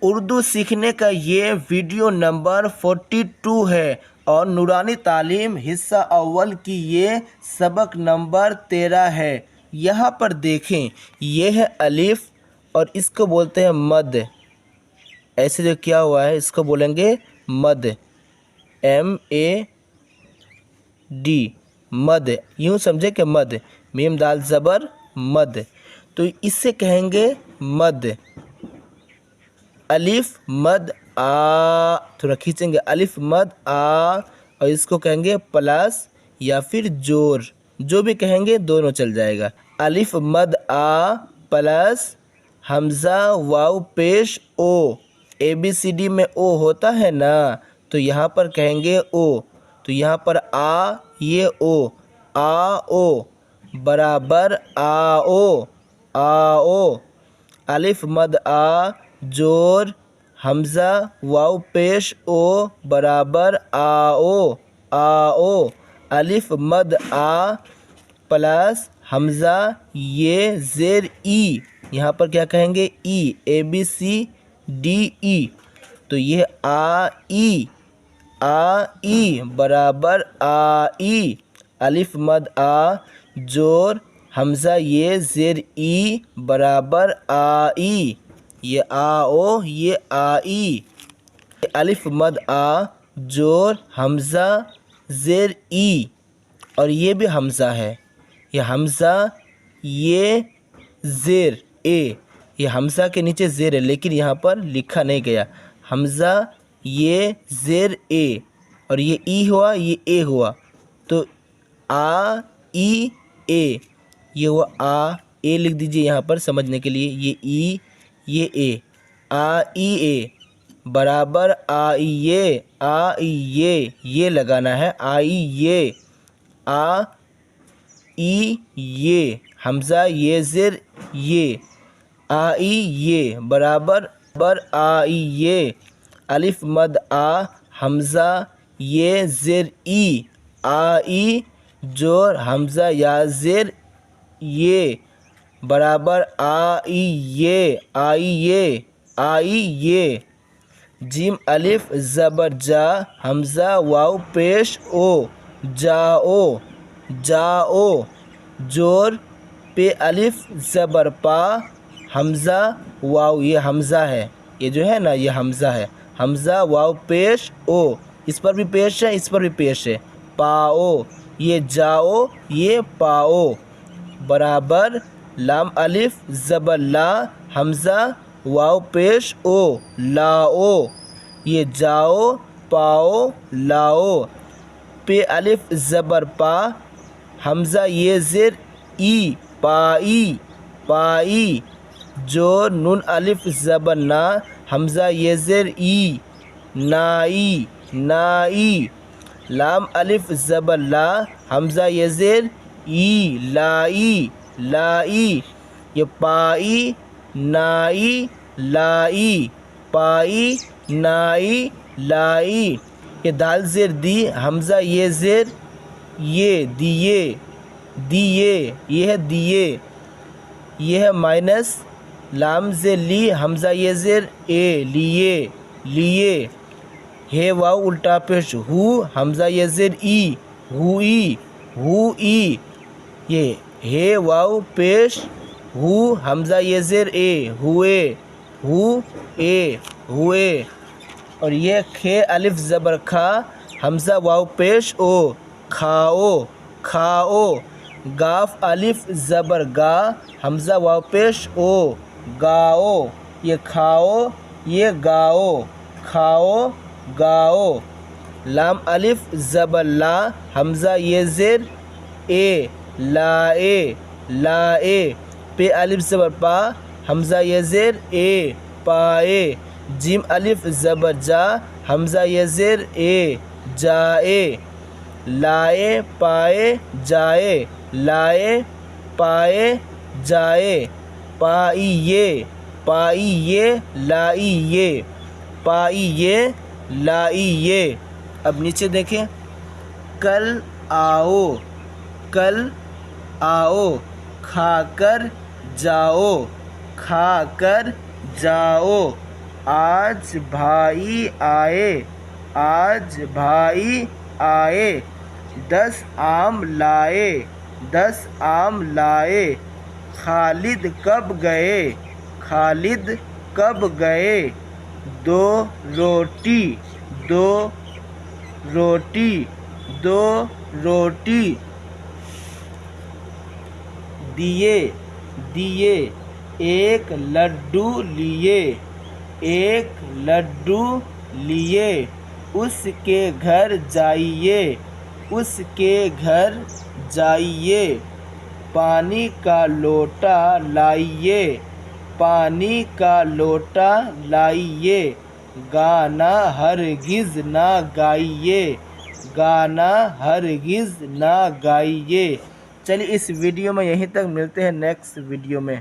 اردو سیکھنے کا یہ ویڈیو نمبر 42 ہے اور نورانی تعلیم حصہ اول کی یہ سبق نمبر 13 ہے۔ یہاں پر دیکھیں، یہ ہے الف اور اس کو بولتے ہیں مد۔ ایسے جو کیا ہوا ہے اس کو بولیں گے مد، MAD، مد۔ یوں سمجھے کہ مد، میم دال زبر مد، تو اس سے کہیں گے مد۔ الف مد آ، تھوڑا کھینچیں گے، الف مد آ، اور اس کو کہیں گے پلس یا پھر جور، جو بھی کہیں گے دونوں چل جائے گا۔ الف مد آ پلس حمزہ واو پیش او، ABCD میں او ہوتا ہے نا، تو یہاں پر کہیں گے او، تو یہاں پر آ، یہ او، آ او برابر آ او، آ او۔ الف مد آ جور حمزہ واو پیش او برابر آ او، آ او۔ الف مد آ پلس حمزہ یہ زیر ای، یہاں پر کیا کہیں گے ای، ABCDE، تو یہ آ ای، آ ای برابر آ ای۔ الف مد آ جور حمزہ یہ زیر ای برابر آ ای، یہ آ او، یہ آ ای۔ الف مد آ جور حمزہ زیر ای، اور یہ بھی حمزہ ہے، یہ حمزہ یہ زیر اے، یہ حمزہ کے نیچے زیر ہے لیکن یہاں پر لکھا نہیں گیا، حمزہ یہ زیر اے اور یہ ای ہوا، یہ اے ہوا، تو آ ای اے، یہ ہوا آ اے، لکھ دیجئے یہاں پر سمجھنے کے لیے، یہ ای یہ اے، آ ای اے برابر آ ای یہ، آ ای یہ لگانا ہے، آ ای یہ، آ ای یہ، حمزہ یہ زیر یہ، آ ای یہ برابر آ ای یہ۔ الف مد آ حمزہ یہ زیر ای، آ ای جور حمزہ یا زیر یہ برابر آ ای یہ، آ ای یہ، آ ای یہ۔ جیم الف زبر جا حمزہ واو پیش او، جاؤ، جاؤ، جور پہ الف زبر پا حمزہ واو، یہ حمزہ ہے، یہ جو ہے نا یہ حمزہ ہے، حمزہ واو پیش او، اس پر بھی پیش ہے، اس پر بھی پیش ہے، پاؤ، یہ جاؤ، یہ پاؤ برابر لام الف زبر لا حمزہ واو پیش او، لاؤ، یہ جاؤ پاؤ لاؤ، پہ الف زبر پا حمزہ یہ زیر ای، پائی، پائی، جو نون الف زبر نا حمزہ یہ زیر ای، نائی، نائی، لام الف زبر لا حمزہ یہ زیر ای، لائی، لائی، یہ پائی، نائی، لائی، پائی، نائی، لائی، یہ دال زیر دی حمزہ یہ زیر یہ، دیے، دیے، یہ ہے دیے، یہ ہے مائنس لام زیر لی حمزہ یہ زیر اے، لیے، لیے، ہے واو الٹا پیش ہو حمزہ یہ زیر ای، ہوئی، ہوئی، یہ ہے واو پیش ہو حمزہ یہ زیر اے، ہوئے، ہو اے، ہوئے، اور یہ کھے الف زبر کھا حمزہ واو پیش او، کھاؤ، کھاؤ، گاف الف زبر گا حمزہ واو پیش او، گاؤ، یہ کھاؤ، یہ گاؤ، کھاؤ، گاؤ، لام الف زبر لا حمزہ یہ زیر اے، لائے، لائے، پہ الف زبر پا حمزہ یہ زیر اے، پائے، جیم الف زبر جا حمزہ یہ زیر اے، جائے، لائے پائے جائے، لائے پائے جائے، پائیے، پائیے، لائیے، پائیے، لائیے۔ اب نیچے دیکھیں، کل آؤ، کل آؤ، کھا کر جاؤ، کھا کر جاؤ، آج بھائی آئے، آج بھائی آئے، 10 آم لائے، 10 آم لائے، خالد کب گئے، خالد کب گئے، 2 روٹی، 2 روٹی، 2 روٹی دیے، دیے، 1 لڈو لیے، 1 لڈو لیے، اس کے گھر جائیے، اس کے گھر جائیے، پانی کا لوٹا لائیے، پانی کا لوٹا لائیے، گانا ہرگز نہ گائیے، گانا ہرگز نہ گائیے۔ چلیے اس ویڈیو میں یہیں تک، ملتے ہیں نیکسٹ ویڈیو میں۔